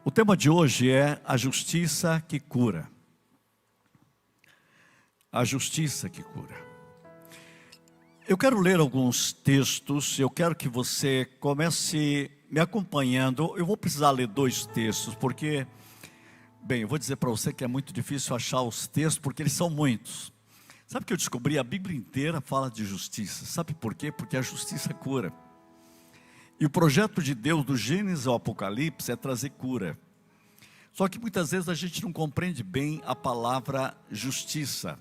O tema de hoje é a justiça que cura. A justiça que cura. Eu quero ler alguns textos, eu quero que você comece me acompanhando. Eu vou precisar ler dois textos, porque, bem, eu vou dizer para você que é muito difícil achar os textos, porque eles são muitos. Sabe o que eu descobri? A Bíblia inteira fala de justiça. Sabe por quê? Porque a justiça cura. E o projeto de Deus, do Gênesis ao Apocalipse, é trazer cura. Só que muitas vezes a gente não compreende bem a palavra justiça.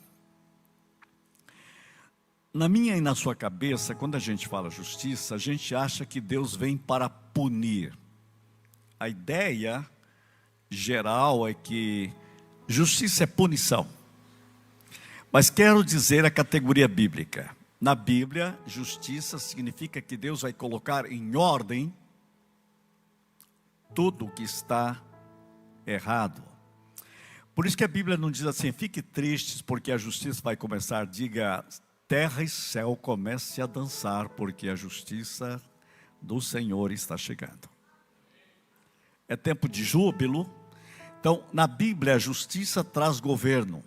Na minha e na sua cabeça, quando a gente fala justiça, a gente acha que Deus vem para punir. A ideia geral é que justiça é punição. Mas quero dizer a categoria bíblica. Na Bíblia, justiça significa que Deus vai colocar em ordem tudo o que está errado. Por isso que a Bíblia não diz assim, fique tristes porque a justiça vai começar. Diga, terra e céu comece a dançar porque a justiça do Senhor está chegando. É tempo de júbilo. Então, na Bíblia, a justiça traz governo.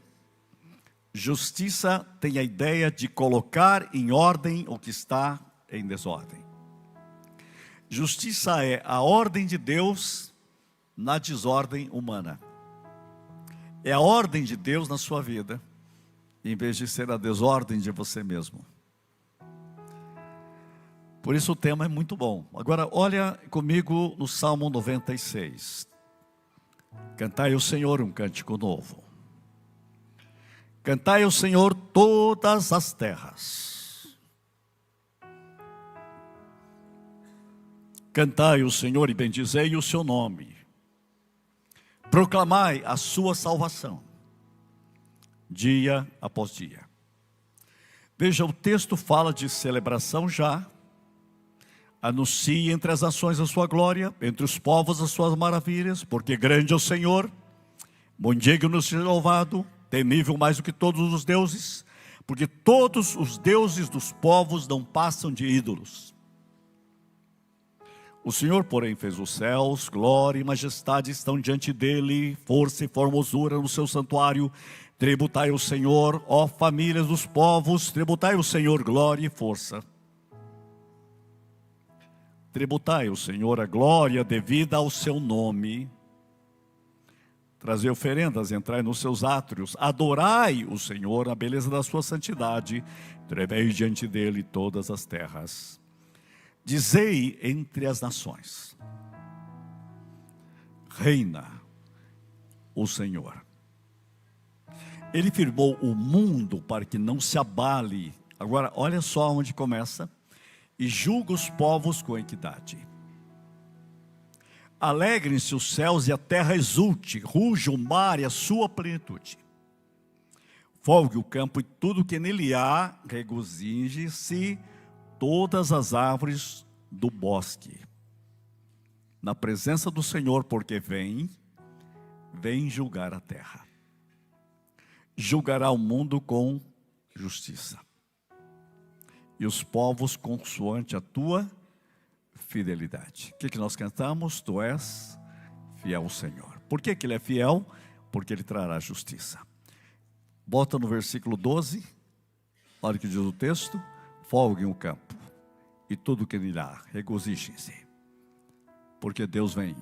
Justiça tem a ideia de colocar em ordem o que está em desordem. Justiça é a ordem de Deus na desordem humana. É a ordem de Deus na sua vida, em vez de ser a desordem de você mesmo. Por isso o tema é muito bom. Agora olha comigo no Salmo 96. Cantai ao Senhor um cântico novo. Cantai ao Senhor todas as terras. Cantai ao Senhor e bendizei o seu nome. Proclamai a sua salvação, dia após dia. Veja, o texto fala de celebração já. Anuncie entre as nações a sua glória, entre os povos as suas maravilhas, porque grande é o Senhor, muito digno de ser louvado, temível mais do que todos os deuses, porque todos os deuses dos povos não passam de ídolos. O Senhor, porém, fez os céus, glória e majestade estão diante dele, força e formosura no seu santuário. Tributai ao Senhor, ó famílias dos povos, tributai ao Senhor glória e força. Tributai ao Senhor a glória devida ao seu nome. Trazei oferendas, entrai nos seus átrios, adorai o Senhor na beleza da sua santidade, tremei diante dele todas as terras. Dizei entre as nações, reina o Senhor. Ele firmou o mundo para que não se abale. Agora olha só onde começa. E julga os povos com equidade. Alegrem-se os céus e a terra exulte, ruja o mar e a sua plenitude. Folgue o campo e tudo que nele há, regozije-se todas as árvores do bosque. Na presença do Senhor, porque vem julgar a terra. Julgará o mundo com justiça. E os povos consoante a tua fidelidade. O que nós cantamos? Tu és fiel, Senhor. Por que Ele é fiel? Porque Ele trará justiça. Bota no versículo 12, olha o que diz o texto. Folguem o campo e tudo que nele há, regozijem-se. Porque Deus vem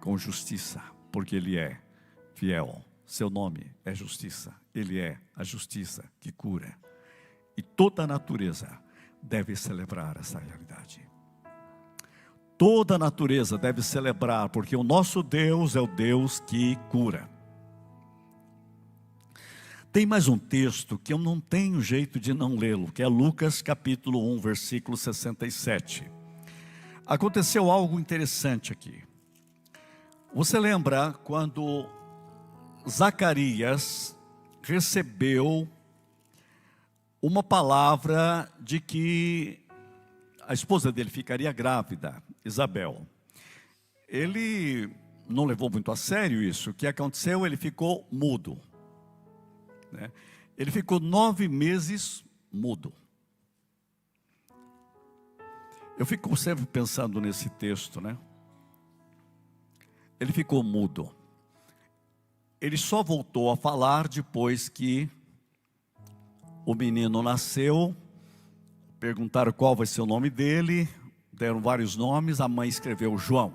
com justiça, porque Ele é fiel. Seu nome é justiça, Ele é a justiça que cura. E toda a natureza deve celebrar essa realidade. Toda a natureza deve celebrar, porque o nosso Deus é o Deus que cura. Tem mais um texto que eu não tenho jeito de não lê-lo, que é Lucas capítulo 1, versículo 67. Aconteceu algo interessante aqui. Você lembra quando Zacarias recebeu uma palavra de que a esposa dele ficaria grávida, Isabel. Ele não levou muito a sério isso. O que aconteceu? Ele ficou mudo, né? Ele ficou 9 meses mudo. Eu fico sempre pensando nesse texto, né? ele ficou mudo. Ele só voltou a falar depois que o menino nasceu. Perguntaram qual vai ser o nome dele, deram vários nomes, a mãe escreveu João.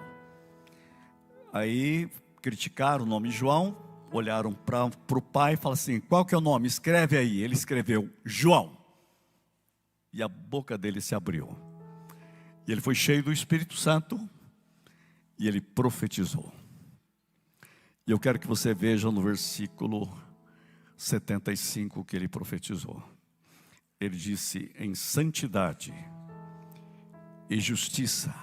Aí criticaram o nome João, olharam para o pai e falaram assim: qual que é o nome? Escreve aí. Ele escreveu João. E a boca dele se abriu. E ele foi cheio do Espírito Santo e ele profetizou. E eu quero que você veja no versículo 75 o que ele profetizou. Ele disse: em santidade e justiça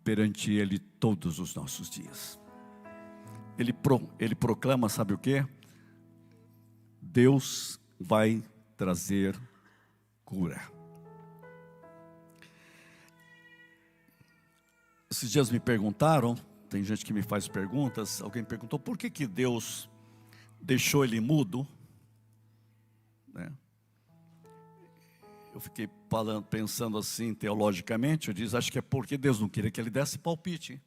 perante ele todos os nossos dias. Ele proclama, sabe o que? Deus vai trazer cura. Esses dias me perguntaram, tem gente que me faz perguntas, alguém perguntou por que Deus deixou ele mudo, né? Eu fiquei pensando assim teologicamente, eu disse, acho que é porque Deus não queria que ele desse palpite.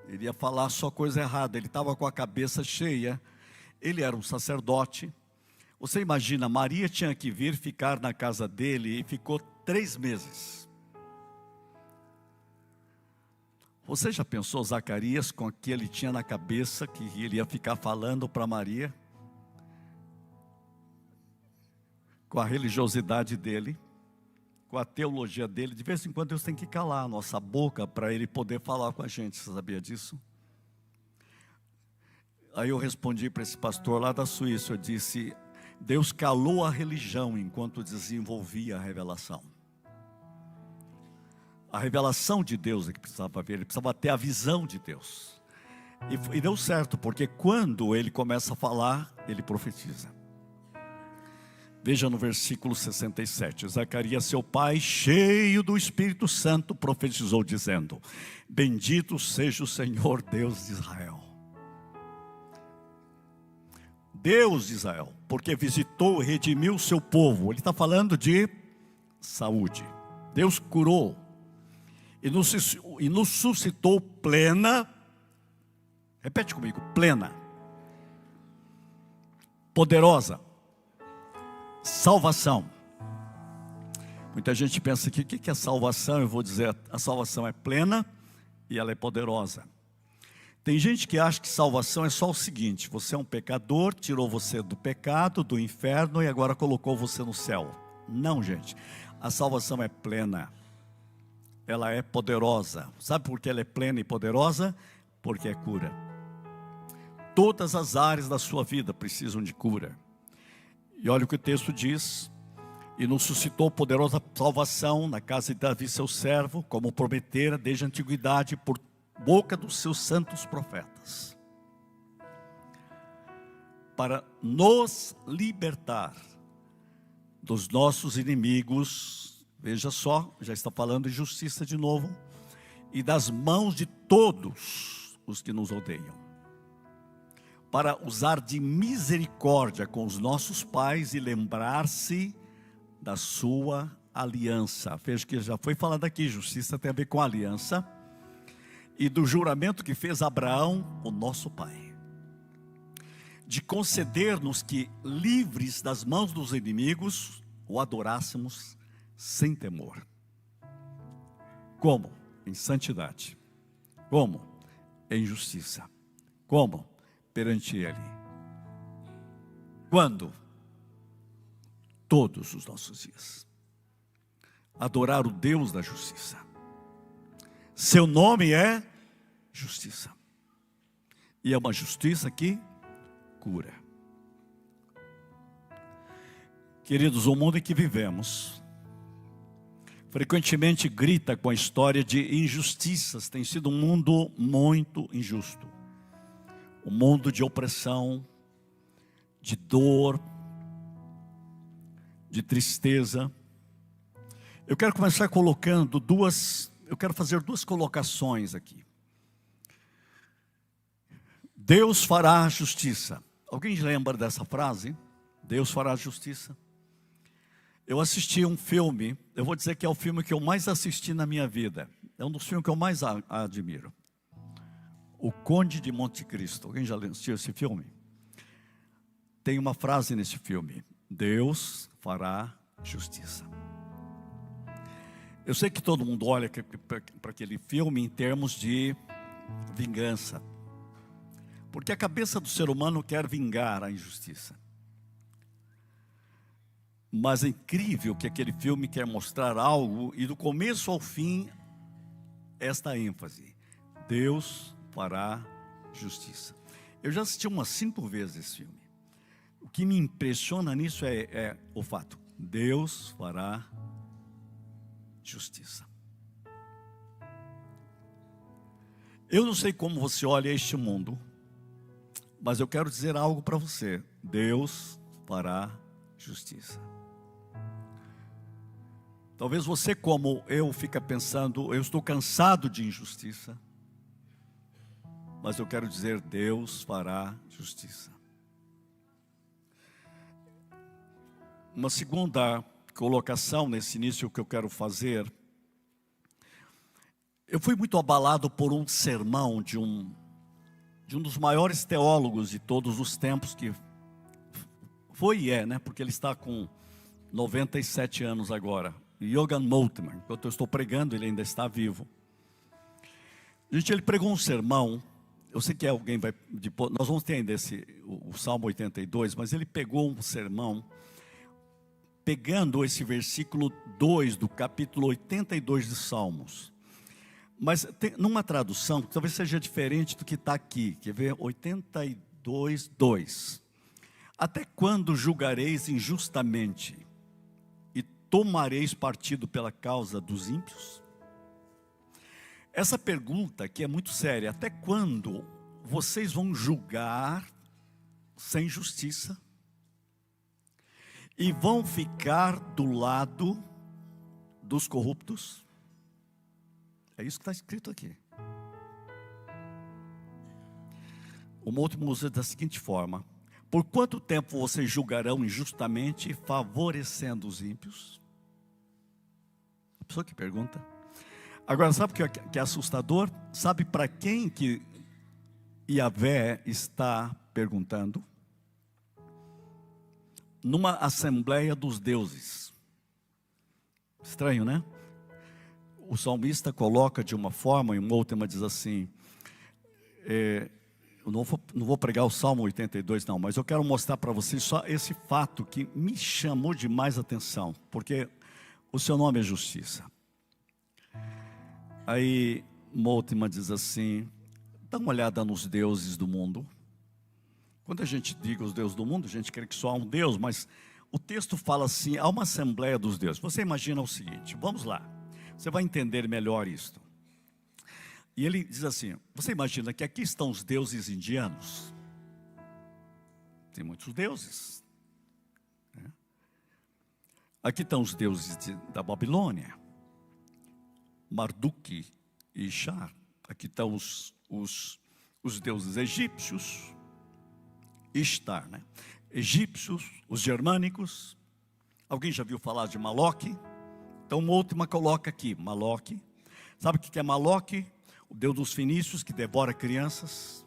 Ele ia falar só coisa errada, ele estava com a cabeça cheia, ele era um sacerdote. Você imagina, Maria tinha que vir ficar na casa dele e ficou 3 meses. Você já pensou Zacarias com o que ele tinha na cabeça, que ele ia ficar falando para Maria? Com a religiosidade dele, com a teologia dele, de vez em quando Deus tem que calar a nossa boca para ele poder falar com a gente, você sabia disso? Aí eu respondi para esse pastor lá da Suíça, eu disse, Deus calou a religião enquanto desenvolvia a revelação. A revelação de Deus é que precisava ver, ele precisava ter a visão de Deus. E deu certo, porque quando ele começa a falar, ele profetiza. Veja no versículo 67, Zacarias, seu pai, cheio do Espírito Santo, profetizou dizendo, bendito seja o Senhor Deus de Israel. Deus de Israel, porque visitou e redimiu o seu povo. Ele está falando de saúde. Deus curou e nos suscitou plena, repete comigo, plena, poderosa salvação. Muita gente pensa que o que é salvação? Eu vou dizer, a salvação é plena e ela é poderosa. Tem gente que acha que salvação é só o seguinte, você é um pecador, tirou você do pecado, do inferno e agora colocou você no céu. Não, gente, a salvação é plena, ela é poderosa. Sabe por que ela é plena e poderosa? Porque é cura. Todas as áreas da sua vida precisam de cura. E olha o que o texto diz, e nos suscitou poderosa salvação na casa de Davi seu servo, como prometera desde a antiguidade por boca dos seus santos profetas, para nos libertar dos nossos inimigos, veja só, já está falando de justiça de novo, e das mãos de todos os que nos odeiam, para usar de misericórdia com os nossos pais e lembrar-se da sua aliança. Veja que já foi falado aqui, justiça tem a ver com aliança, e do juramento que fez Abraão, o nosso pai, de conceder-nos que, livres das mãos dos inimigos, o adorássemos sem temor. Como? Em santidade. Como? Em justiça. Como? Perante Ele. Quando? Todos os nossos dias. Adorar o Deus da justiça. Seu nome é justiça. E é uma justiça que cura. Queridos, o mundo em que vivemos frequentemente grita com a história de injustiças. Tem sido um mundo muito injusto. Um mundo de opressão, de dor, de tristeza. Eu quero começar colocando eu quero fazer 2 colocações aqui. Deus fará justiça. Alguém lembra dessa frase? Deus fará justiça. Eu assisti um filme, eu vou dizer que é o filme que eu mais assisti na minha vida. É um dos filmes que eu mais admiro. O Conde de Monte Cristo. Alguém já assistiu esse filme? Tem uma frase nesse filme: Deus fará justiça. Eu sei que todo mundo olha para aquele filme em termos de vingança, porque a cabeça do ser humano quer vingar a injustiça. Mas é incrível que aquele filme quer mostrar algo, e do começo ao fim, esta ênfase: Deus fará justiça. Eu já assisti umas 5 vezes esse filme. O que me impressiona nisso é o fato: Deus fará justiça. Eu não sei como você olha este mundo, mas eu quero dizer algo para você: Deus fará justiça. Talvez você, como eu, fica pensando: eu estou cansado de injustiça. Mas eu quero dizer: Deus fará justiça. Uma segunda colocação nesse início que eu quero fazer: eu fui muito abalado por um sermão de um dos maiores teólogos de todos os tempos, que foi e é, né? Porque ele está com 97 anos agora. Jürgen Moltmann. Enquanto eu estou pregando, ele ainda está vivo. Gente, ele pregou um sermão. Eu sei que alguém vai... Nós vamos ter ainda o Salmo 82, mas ele pegou um sermão, pegando esse versículo 2 do capítulo 82 de Salmos. Mas tem, numa tradução, que talvez seja diferente do que está aqui. Quer ver? 82, 2. Até quando julgareis injustamente e tomareis partido pela causa dos ímpios? Essa pergunta aqui é muito séria. Até quando vocês vão julgar sem justiça? E vão ficar do lado dos corruptos? É isso que está escrito aqui. O Moltmann usa da seguinte forma: por quanto tempo vocês julgarão injustamente, favorecendo os ímpios? A pessoa que pergunta. Agora, sabe o que é assustador? Sabe para quem que Yahvé está perguntando? Numa assembleia dos deuses. Estranho, né? O salmista coloca de uma forma, e o Moltmann diz assim, eu não vou pregar o Salmo 82 não, mas eu quero mostrar para vocês só esse fato que me chamou demais a atenção, porque o seu nome é justiça. Aí Moltmann diz assim: dá uma olhada nos deuses do mundo. Quando a gente diz os deuses do mundo, a gente quer que só há um Deus, mas o texto fala assim: há uma assembleia dos deuses. Você imagina o seguinte, vamos lá, você vai entender melhor isto. E ele diz assim: você imagina que aqui estão os deuses indianos? Tem muitos deuses, né? Aqui estão os deuses da Babilônia, Marduk e Ishar. Aqui estão os deuses egípcios, Ishtar, né? Egípcios, os germânicos. Alguém já viu falar de Maloque? Então, uma última coloca aqui, Maloque. Sabe o que é Maloque? O deus dos fenícios, que devora crianças.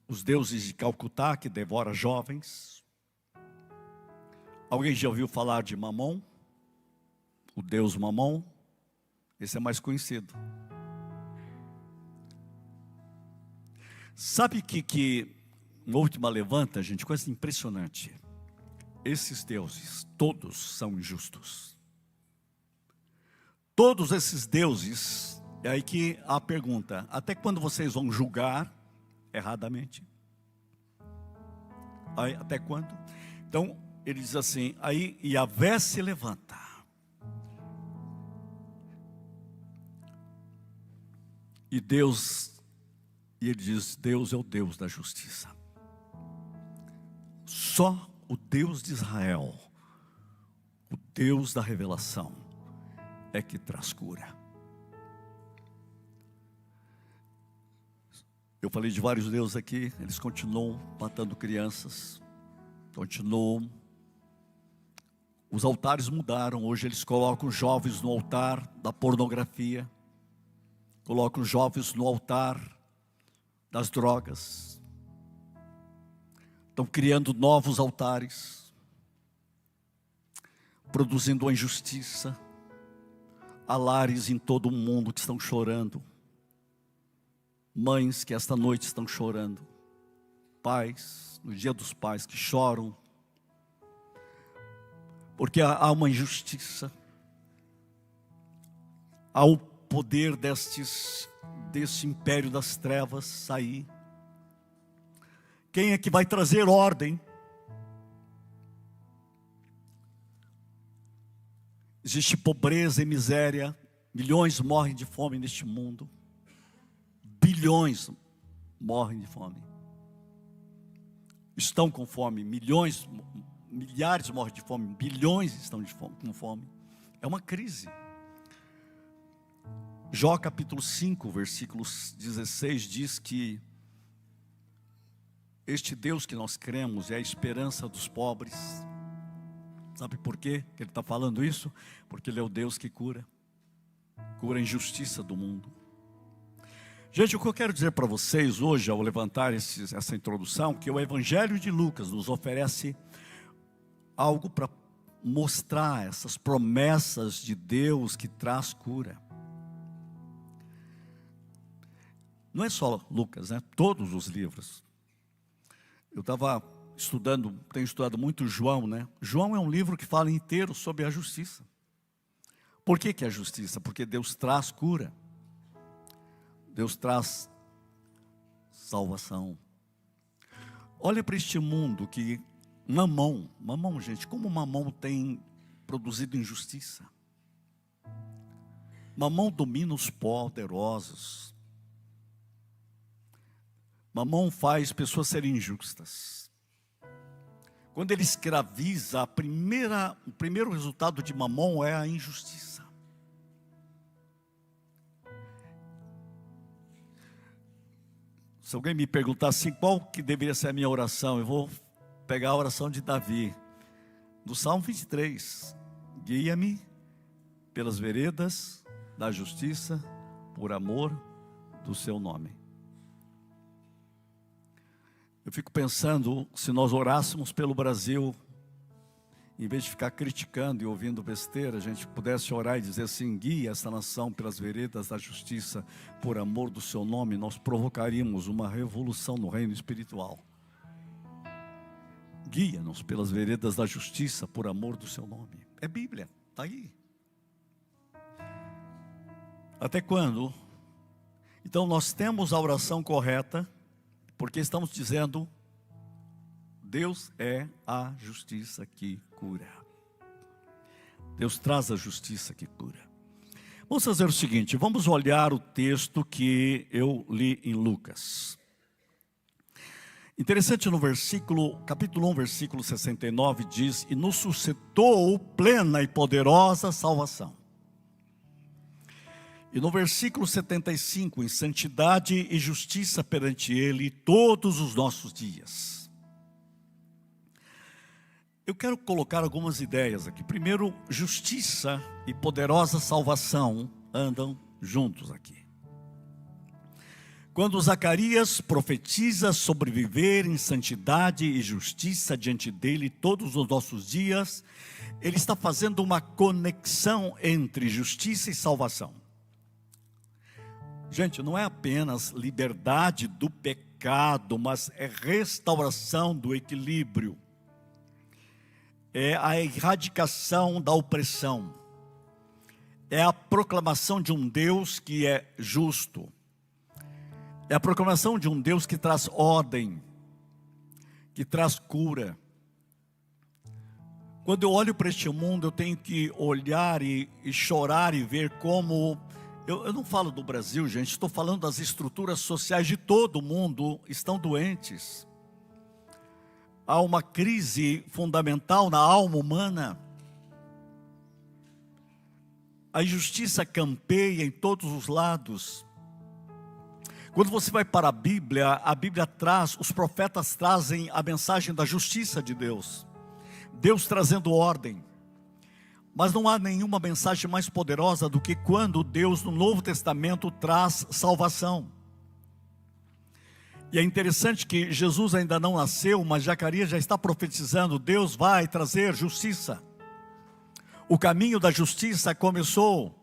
Os deuses de Calcutá, que devora jovens. Alguém já ouviu falar de Mamon? O deus Mamon? Esse é mais conhecido. Sabe que uma última levanta, gente, coisa impressionante. Esses deuses, todos são injustos. Todos esses deuses, é aí que há a pergunta: até quando vocês vão julgar erradamente? Aí, até quando? Então, ele diz assim, aí Yahvé se levanta. E ele diz: Deus é o Deus da justiça. Só o Deus de Israel, o Deus da revelação, é que traz cura. Eu falei de vários deuses aqui, eles continuam matando crianças, continuam. Os altares mudaram, hoje eles colocam jovens no altar da pornografia, colocam os jovens no altar das drogas, estão criando novos altares, produzindo a injustiça, há lares em todo o mundo que estão chorando, mães que esta noite estão chorando, pais, no dia dos pais, que choram, porque há uma injustiça, há o poder desse império das trevas sair. Quem é que vai trazer ordem? Existe pobreza e miséria, milhões morrem de fome neste mundo, bilhões morrem de fome, estão com fome, milhares morrem de fome, bilhões estão com fome, é uma crise. Jó capítulo 5, versículo 16 diz que este Deus que nós cremos é a esperança dos pobres. Sabe por quê que ele está falando isso? Porque ele é o Deus que cura a injustiça do mundo. Gente, o que eu quero dizer para vocês hoje, ao levantar essa introdução, que o Evangelho de Lucas nos oferece algo para mostrar essas promessas de Deus que traz cura. Não é só Lucas, né? Todos os livros. Eu tenho estudado muito João, né? João é um livro que fala inteiro sobre a justiça. Por que é a justiça? Porque Deus traz cura. Deus traz salvação. Olha para este mundo que Mamão, gente, como Mamão tem produzido injustiça. Mamão domina os poderosos. Mamão faz pessoas serem injustas. Quando ele escraviza, o primeiro resultado de Mamão é a injustiça. Se alguém me perguntar assim, qual que deveria ser a minha oração, eu vou pegar a oração de Davi, do Salmo 23. Guia-me pelas veredas da justiça, por amor do seu nome. Eu fico pensando, se nós orássemos pelo Brasil, em vez de ficar criticando e ouvindo besteira, a gente pudesse orar e dizer assim: guia essa nação pelas veredas da justiça, por amor do seu nome, nós provocaríamos uma revolução no reino espiritual. Guia-nos pelas veredas da justiça, por amor do seu nome. É Bíblia, está aí. Até quando? Então nós temos a oração correta, porque estamos dizendo: Deus é a justiça que cura. Deus traz a justiça que cura. Vamos fazer o seguinte, vamos olhar o texto que eu li em Lucas. Interessante, no capítulo 1, versículo 69, diz: e nos suscitou plena e poderosa salvação. E no versículo 75, em santidade e justiça perante Ele todos os nossos dias. Eu quero colocar algumas ideias aqui. Primeiro, justiça e poderosa salvação andam juntos aqui. Quando Zacarias profetiza sobre viver em santidade e justiça diante dele todos os nossos dias, ele está fazendo uma conexão entre justiça e salvação. Gente, não é apenas liberdade do pecado, mas é restauração do equilíbrio. É a erradicação da opressão. É a proclamação de um Deus que é justo. É a proclamação de um Deus que traz ordem, que traz cura. Quando eu olho para este mundo, eu tenho que olhar e chorar e ver como... Eu não falo do Brasil, gente, estou falando das estruturas sociais de todo o mundo, estão doentes. Há uma crise fundamental na alma humana. A injustiça campeia em todos os lados. Quando você vai para a Bíblia traz, os profetas trazem a mensagem da justiça de Deus. Deus trazendo ordem. Mas não há nenhuma mensagem mais poderosa do que quando Deus no Novo Testamento traz salvação. E é interessante que Jesus ainda não nasceu, mas Zacarias já está profetizando: Deus vai trazer justiça. O caminho da justiça começou.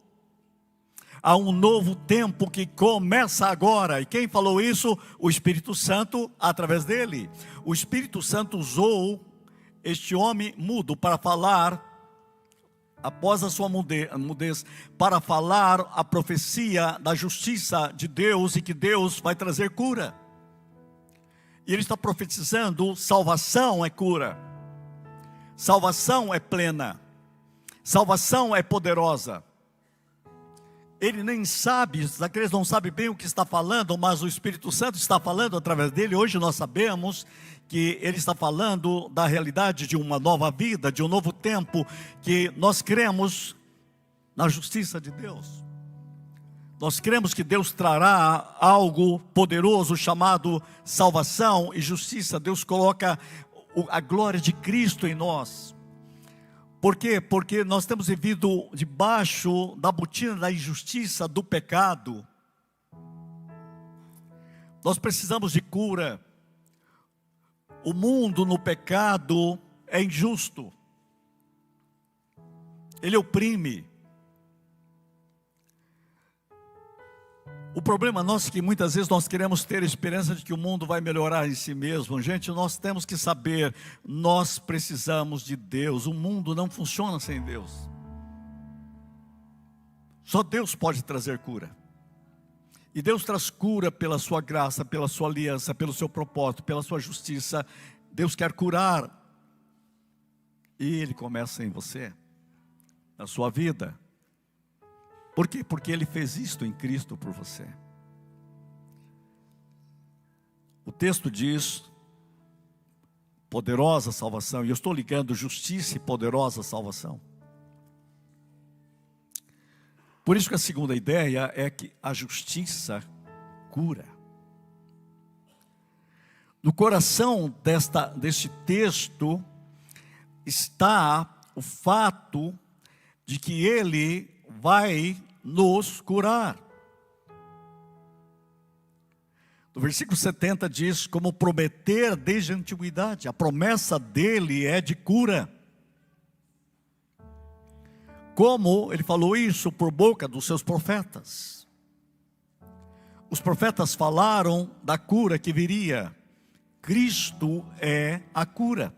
Há um novo tempo que começa agora. E quem falou isso? O Espírito Santo, através dele. O Espírito Santo usou este homem mudo para falar, após a sua mudez, para falar a profecia da justiça de Deus e que Deus vai trazer cura. E ele está profetizando: salvação é cura, salvação é plena, salvação é poderosa. Ele nem sabe, Zacarias não sabe bem o que está falando, mas o Espírito Santo está falando através dele. Hoje nós sabemos que ele está falando da realidade de uma nova vida, de um novo tempo, que nós cremos na justiça de Deus. Nós cremos que Deus trará algo poderoso chamado salvação e justiça. Deus coloca a glória de Cristo em nós. Por quê? Porque nós temos vivido debaixo da botina da injustiça, do pecado. Nós precisamos de cura. O mundo no pecado é injusto. Ele oprime. O problema nosso é que muitas vezes nós queremos ter a esperança de que o mundo vai melhorar em si mesmo. Gente, nós temos que saber, nós precisamos de Deus. O mundo não funciona sem Deus. Só Deus pode trazer cura. E Deus traz cura pela sua graça, pela sua aliança, pelo seu propósito, pela sua justiça. Deus quer curar. E Ele começa em você, na sua vida. Por quê? Porque Ele fez isto em Cristo por você. O texto diz: poderosa salvação. E eu estou ligando justiça e poderosa salvação. Por isso que a segunda ideia é que a justiça cura. No coração deste texto está o fato de que Ele vai nos curar. No versículo 70 diz: como prometer desde a antiguidade. A promessa dele é de cura. Como ele falou isso por boca dos seus profetas. Os profetas falaram da cura que viria. Cristo é a cura.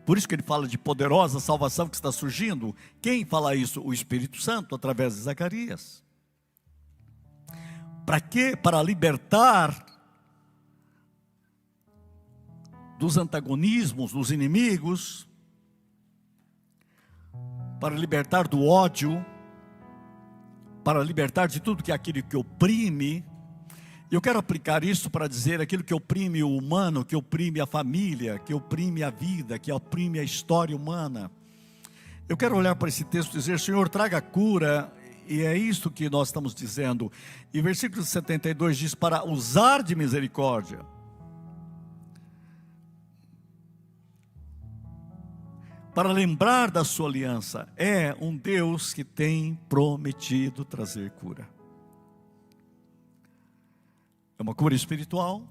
Por isso que ele fala de poderosa salvação que está surgindo. Quem fala isso? O Espírito Santo, através de Zacarias. Para quê? Para libertar dos antagonismos, dos inimigos, para libertar do ódio, para libertar de tudo que é aquilo que oprime. Eu quero aplicar isso para dizer aquilo que oprime o humano, que oprime a família, que oprime a vida, que oprime a história humana. Eu quero olhar para esse texto e dizer: Senhor, traga cura, e é isso que nós estamos dizendo. E versículo 72 diz: para usar de misericórdia. Para lembrar da sua aliança. É um Deus que tem prometido trazer cura. É uma cura espiritual,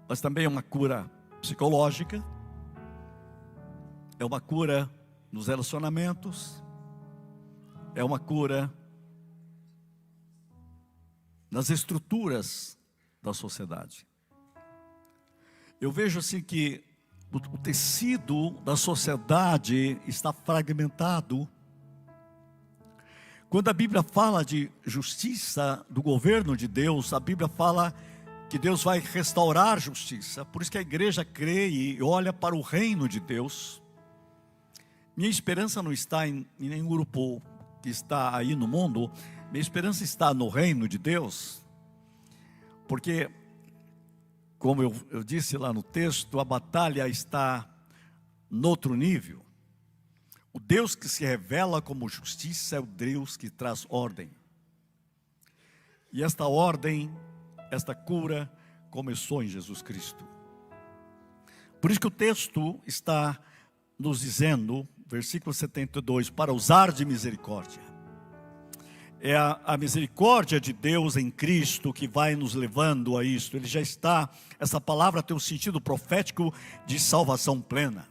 mas também é uma cura psicológica, é uma cura nos relacionamentos, é uma cura nas estruturas da sociedade. Eu vejo assim que o tecido da sociedade está fragmentado. Quando a Bíblia fala de justiça do governo de Deus, a Bíblia fala que Deus vai restaurar justiça. Por isso que a igreja crê e olha para o reino de Deus. Minha esperança não está em nenhum grupo que está aí no mundo. Minha esperança está no reino de Deus. Porque, como eu disse lá no texto, a batalha está no outro nível. O Deus que se revela como justiça é o Deus que traz ordem. E esta ordem, esta cura, começou em Jesus Cristo. Por isso que o texto está nos dizendo, versículo 72, para usar de misericórdia. É a misericórdia de Deus em Cristo que vai nos levando a isto. Ele já está, essa palavra tem um sentido profético de salvação plena.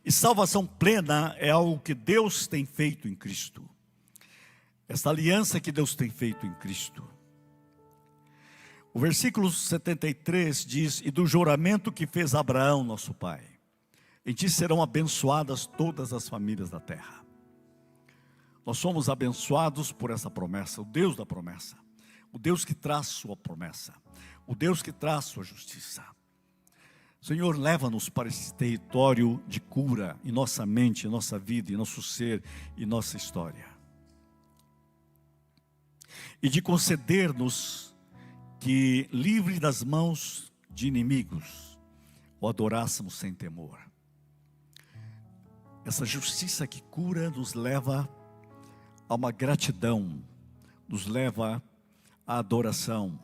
E salvação plena é algo que Deus tem feito em Cristo. Essa aliança que Deus tem feito em Cristo. O versículo 73 diz: e do juramento que fez Abraão, nosso pai, em ti serão abençoadas todas as famílias da terra. Nós somos abençoados por essa promessa, o Deus da promessa, o Deus que traz sua promessa, o Deus que traz sua justiça. Senhor, leva-nos para esse território de cura em nossa mente, em nossa vida, em nosso ser e nossa história. E de conceder-nos que, livre das mãos de inimigos, o adorássemos sem temor. Essa justiça que cura nos leva a uma gratidão, nos leva à adoração,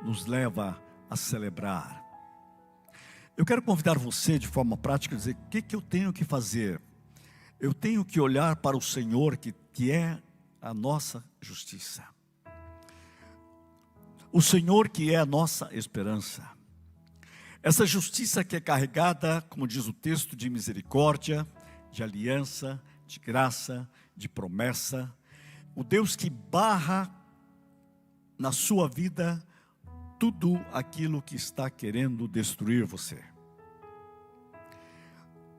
nos leva a celebrar. Eu quero convidar você de forma prática a dizer: o que eu tenho que fazer? Eu tenho que olhar para o Senhor que é a nossa justiça. O Senhor que é a nossa esperança. Essa justiça que é carregada, como diz o texto, de misericórdia, de aliança, de graça, de promessa. O Deus que barra na sua vida tudo aquilo que está querendo destruir você.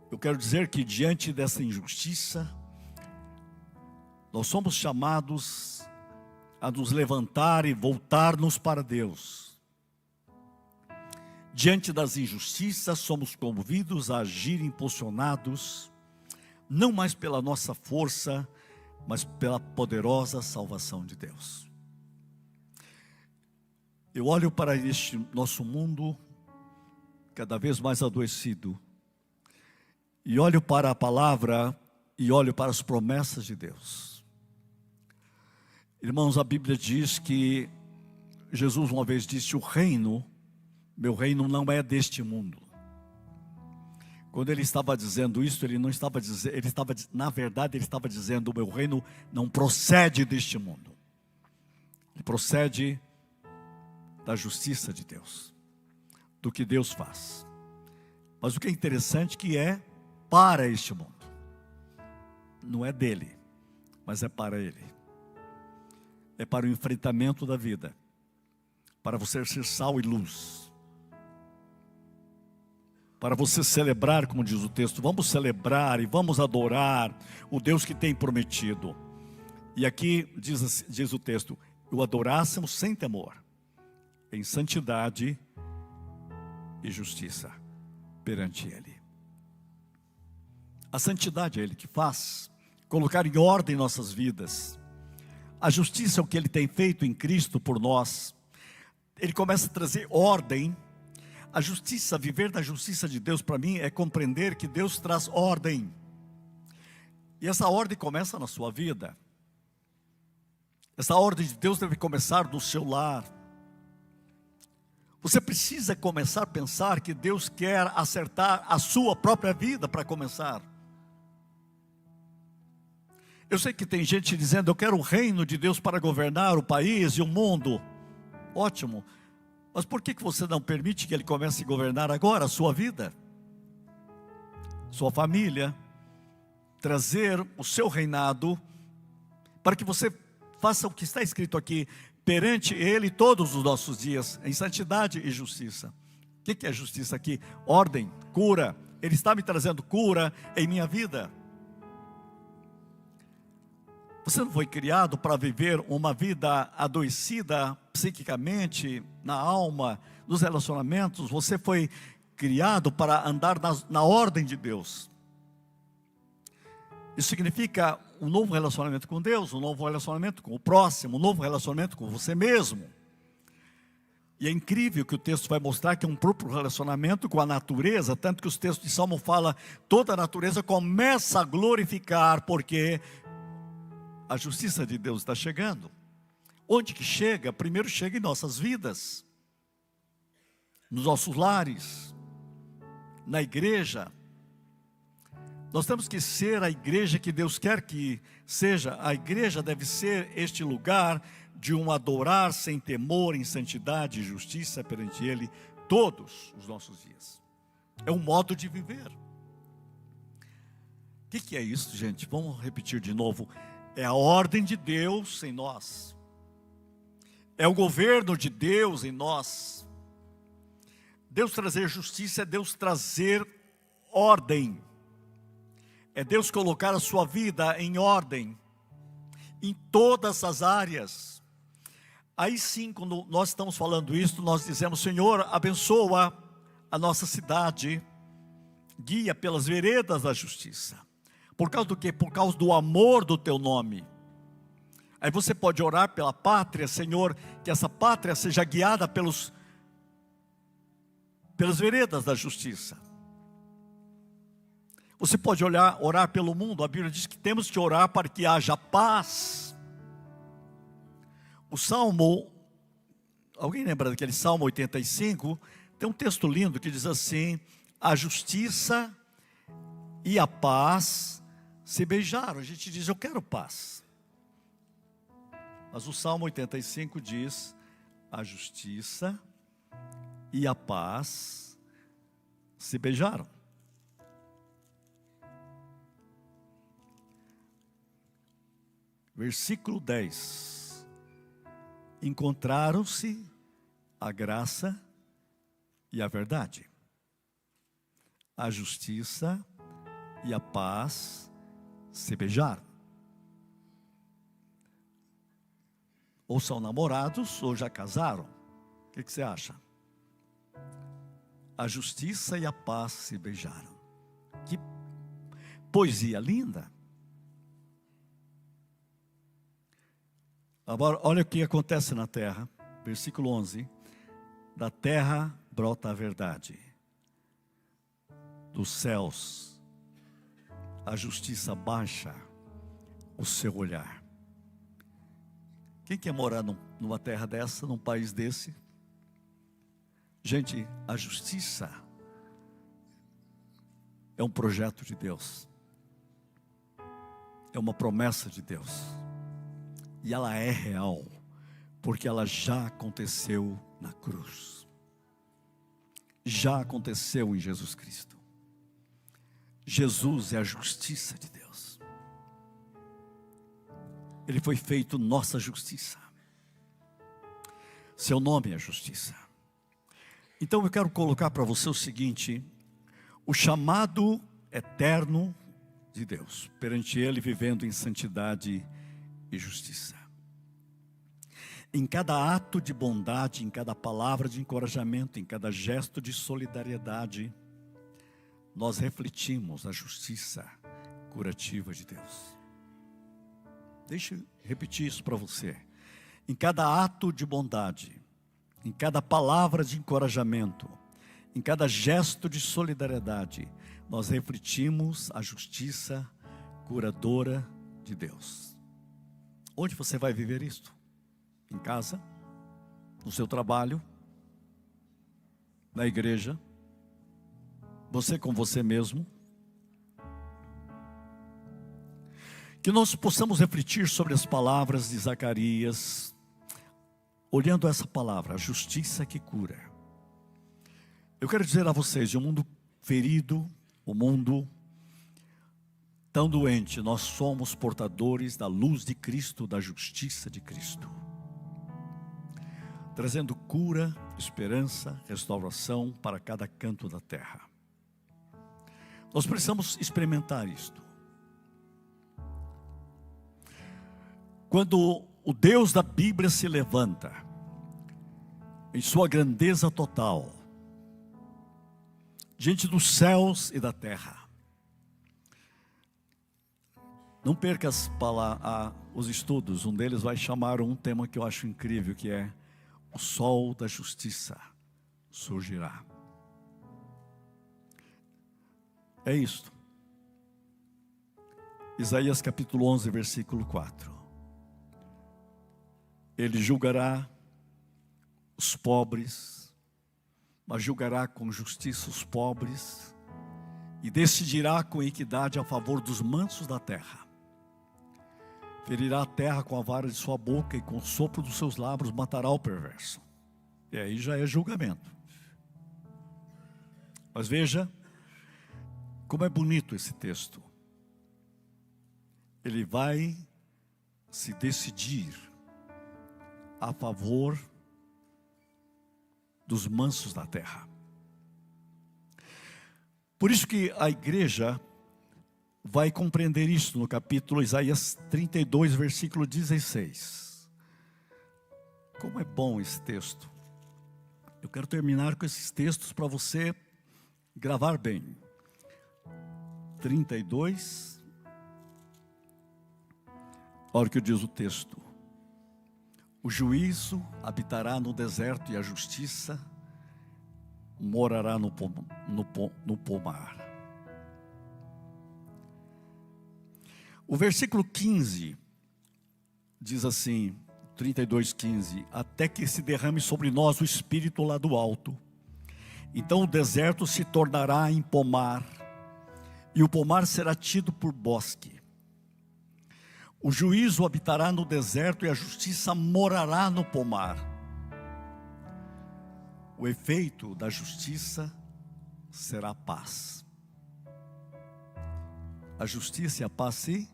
Eu quero dizer que diante dessa injustiça, nós somos chamados a nos levantar e voltar-nos para Deus. Diante das injustiças, somos convidados a agir impulsionados, não mais pela nossa força, mas pela poderosa salvação de Deus. Eu olho para este nosso mundo, cada vez mais adoecido, e olho para a palavra, e olho para as promessas de Deus. Irmãos, a Bíblia diz que Jesus uma vez disse: meu reino não é deste mundo. Quando ele estava dizendo isso, ele não estava dizendo, na verdade, ele estava dizendo: o meu reino não procede deste mundo. Ele procede da justiça de Deus, do que Deus faz. Mas o que é interessante que é para este mundo. Não é dele, mas é para ele. É para o enfrentamento da vida, para você ser sal e luz, para você celebrar, como diz o texto. Vamos celebrar e vamos adorar o Deus que tem prometido. E aqui diz o texto: o adorássemos sem temor, em santidade e justiça perante Ele. A santidade é Ele que faz, colocar em ordem nossas vidas. A justiça é o que Ele tem feito em Cristo por nós. Ele começa a trazer ordem. A justiça, viver da justiça de Deus para mim é compreender que Deus traz ordem. E essa ordem começa na sua vida. Essa ordem de Deus deve começar no seu lar. Você precisa começar a pensar que Deus quer acertar a sua própria vida para começar. Eu sei que tem gente dizendo: eu quero o reino de Deus para governar o país e o mundo. Ótimo. Mas por que você não permite que Ele comece a governar agora a sua vida? Sua família. Trazer o seu reinado, para que você faça o que está escrito aqui: perante Ele todos os nossos dias, em santidade e justiça. O que é justiça aqui? Ordem, cura. Ele está me trazendo cura em minha vida. Você não foi criado para viver uma vida adoecida psiquicamente, na alma, nos relacionamentos. Você foi criado para andar na ordem de Deus. Isso significa um novo relacionamento com Deus, um novo relacionamento com o próximo, um novo relacionamento com você mesmo. E é incrível que o texto vai mostrar que é um próprio relacionamento com a natureza, tanto que os textos de Salmo falam: toda a natureza começa a glorificar, porque a justiça de Deus está chegando. Onde que chega? Primeiro chega em nossas vidas, nos nossos lares, na igreja. Nós temos que ser a igreja que Deus quer que seja. A igreja deve ser este lugar de um adorar sem temor, em santidade e justiça perante Ele todos os nossos dias. É um modo de viver. O que é isso, gente? Vamos repetir de novo. É a ordem de Deus em nós. É o governo de Deus em nós. Deus trazer justiça é Deus trazer ordem. É Deus colocar a sua vida em ordem, em todas as áreas. Aí sim, quando nós estamos falando isso, nós dizemos: Senhor, abençoa a nossa cidade, guia pelas veredas da justiça. Por causa do quê? Por causa do amor do teu nome. Aí você pode orar pela pátria, Senhor, que essa pátria seja guiada pelas veredas da justiça. Você pode orar pelo mundo. A Bíblia diz que temos que orar para que haja paz. O Salmo, alguém lembra daquele Salmo 85? Tem um texto lindo que diz assim: a justiça e a paz se beijaram. A gente diz: eu quero paz. Mas o Salmo 85 diz: a justiça e a paz se beijaram. Versículo 10. Encontraram-se a graça e a verdade, a justiça e a paz se beijaram. Ou são namorados ou já casaram. O que você acha? A justiça e a paz se beijaram. Que poesia linda. Agora, olha o que acontece na terra. Versículo 11. Da terra brota a verdade. Dos céus a justiça baixa o seu olhar. Quem quer morar numa terra dessa, num país desse? Gente, a justiça é um projeto de Deus. É uma promessa de Deus. E ela é real, porque ela já aconteceu na cruz. Já aconteceu em Jesus Cristo. Jesus é a justiça de Deus. Ele foi feito nossa justiça. Seu nome é justiça. Então eu quero colocar para você o seguinte: o chamado eterno de Deus, perante Ele vivendo em santidade e justiça. Em cada ato de bondade, em cada palavra de encorajamento, em cada gesto de solidariedade, nós refletimos a justiça curativa de Deus. Deixa eu repetir isso para você. Em cada ato de bondade, em cada palavra de encorajamento, em cada gesto de solidariedade, nós refletimos a justiça curadora de Deus. Onde você vai viver isto? Em casa? No seu trabalho? Na igreja? Você com você mesmo? Que nós possamos refletir sobre as palavras de Zacarias, olhando essa palavra, a justiça que cura. Eu quero dizer a vocês, de um mundo ferido, o mundo tão doente, nós somos portadores da luz de Cristo, da justiça de Cristo, trazendo cura, esperança, restauração para cada canto da terra. Nós precisamos experimentar isto. Quando o Deus da Bíblia se levanta, em sua grandeza total, diante dos céus e da terra, não perca os estudos. Um deles vai chamar um tema que eu acho incrível, que é: o sol da justiça surgirá. É isto. Isaías capítulo 11, versículo 4. Ele julgará os pobres, mas julgará com justiça os pobres e decidirá com equidade a favor dos mansos da terra. Ferirá a terra com a vara de sua boca e com o sopro dos seus lábios matará o perverso. E aí já é julgamento. Mas veja como é bonito esse texto. Ele vai se decidir a favor dos mansos da terra. Por isso que a igreja vai compreender isso no capítulo Isaías 32, versículo 16. Como é bom esse texto. Eu quero terminar com esses textos para você gravar bem. 32. Olha o que diz o texto. O juízo habitará no deserto e a justiça morará no pomar. O versículo 15 diz assim, 32:15, até que se derrame sobre nós o Espírito lá do alto. Então o deserto se tornará em pomar, e o pomar será tido por bosque. O juízo habitará no deserto e a justiça morará no pomar. O efeito da justiça será paz. A justiça e a paz se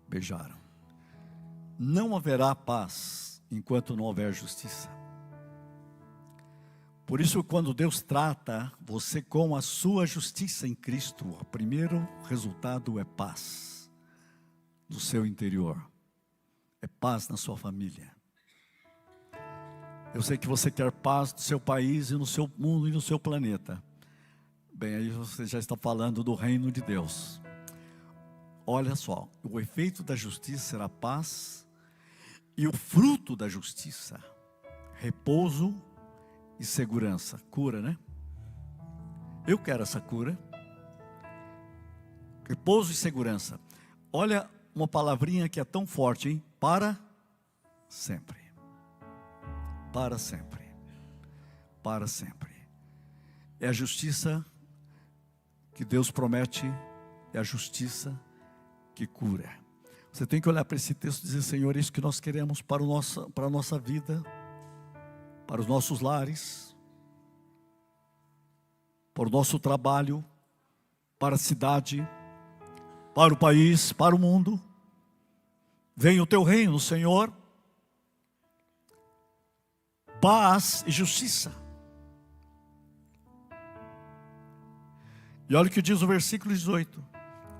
beijaram. Não haverá paz enquanto não houver justiça. Por isso, quando Deus trata você com a sua justiça em Cristo, o primeiro resultado é paz no seu interior, é paz na sua família. Eu sei que você quer paz no seu país e no seu mundo e no seu planeta. Bem, aí você já está falando do reino de Deus. Olha só, o efeito da justiça será paz, e o fruto da justiça, repouso e segurança. Cura, né? Eu quero essa cura. Repouso e segurança. Olha uma palavrinha que é tão forte, hein? Para sempre. Para sempre. Para sempre. É a justiça que Deus promete, é a justiça que cura. Você tem que olhar para esse texto e dizer, Senhor, é isso que nós queremos para a nossa vida, para os nossos lares, para o nosso trabalho, para a cidade, para o país, para o mundo. Venha o teu reino, Senhor. Paz e justiça. E olha o que diz o versículo 18.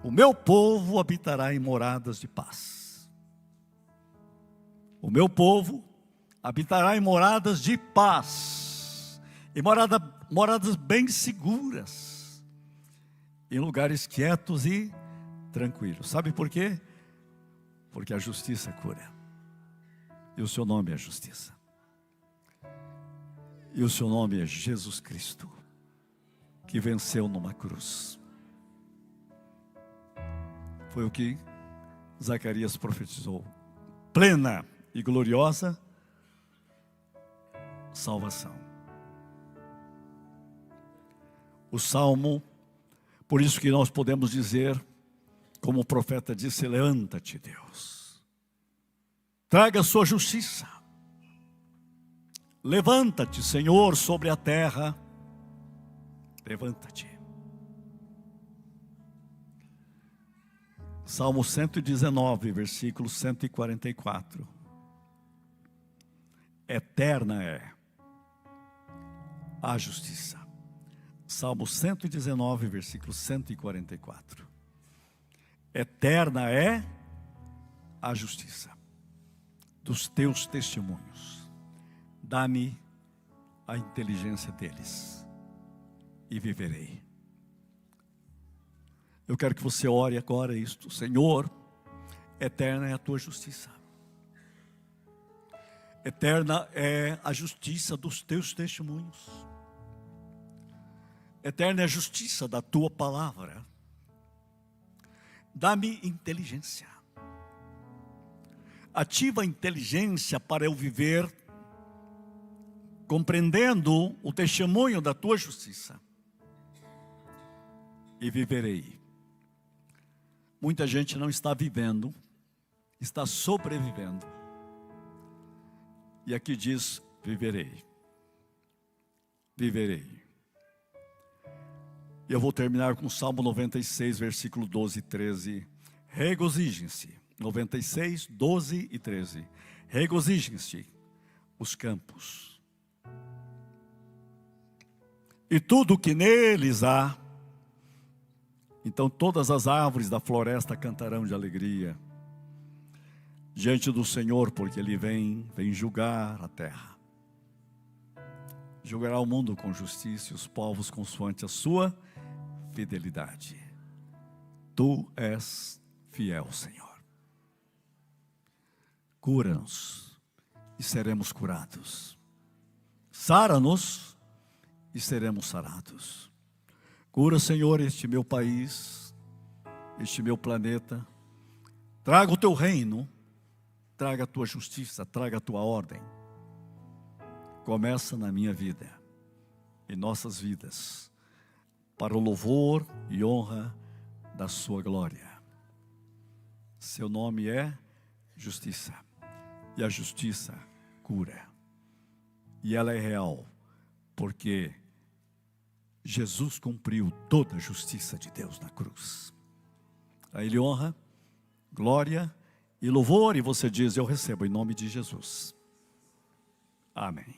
O meu povo habitará em moradas de paz. O meu povo habitará em moradas de paz. Em moradas bem seguras. Em lugares quietos e tranquilos. Sabe por quê? Porque a justiça cura. E o seu nome é justiça. E o seu nome é Jesus Cristo, que venceu numa cruz. Foi o que Zacarias profetizou. Plena e gloriosa salvação. O Salmo, por isso que nós podemos dizer, como o profeta disse, levanta-te, Deus. Traga a sua justiça. Levanta-te, Senhor, sobre a terra. Levanta-te. Salmo 119, versículo 144. Eterna é a justiça. Salmo 119, versículo 144. Eterna é a justiça dos teus testemunhos. Dá-me a inteligência deles e viverei. Eu quero que você ore agora isto. Senhor, eterna é a tua justiça. Eterna é a justiça dos teus testemunhos. Eterna é a justiça da tua palavra. Dá-me inteligência. Ativa a inteligência para eu viver compreendendo o testemunho da tua justiça. e viverei. Muita gente não está vivendo, está sobrevivendo. E aqui diz: viverei. Viverei. E eu vou terminar com o Salmo 96, versículo 12 e 13. Regozijem-se. 96, 12 e 13. Regozijem-se os campos, e tudo que neles há. Então todas as árvores da floresta cantarão de alegria diante do Senhor, porque Ele vem julgar a terra. Julgará o mundo com justiça e os povos consoante a sua fidelidade. Tu és fiel, Senhor. Cura-nos e seremos curados. Sara-nos e seremos sarados. Cura, Senhor, este meu país, este meu planeta. Traga o teu reino, traga a tua justiça, traga a tua ordem. Começa na minha vida, em nossas vidas, para o louvor e honra da sua glória. Seu nome é justiça, e a justiça cura. E ela é real, porque Jesus cumpriu toda a justiça de Deus na cruz. A Ele honra, glória e louvor, e você diz: eu recebo em nome de Jesus. Amém.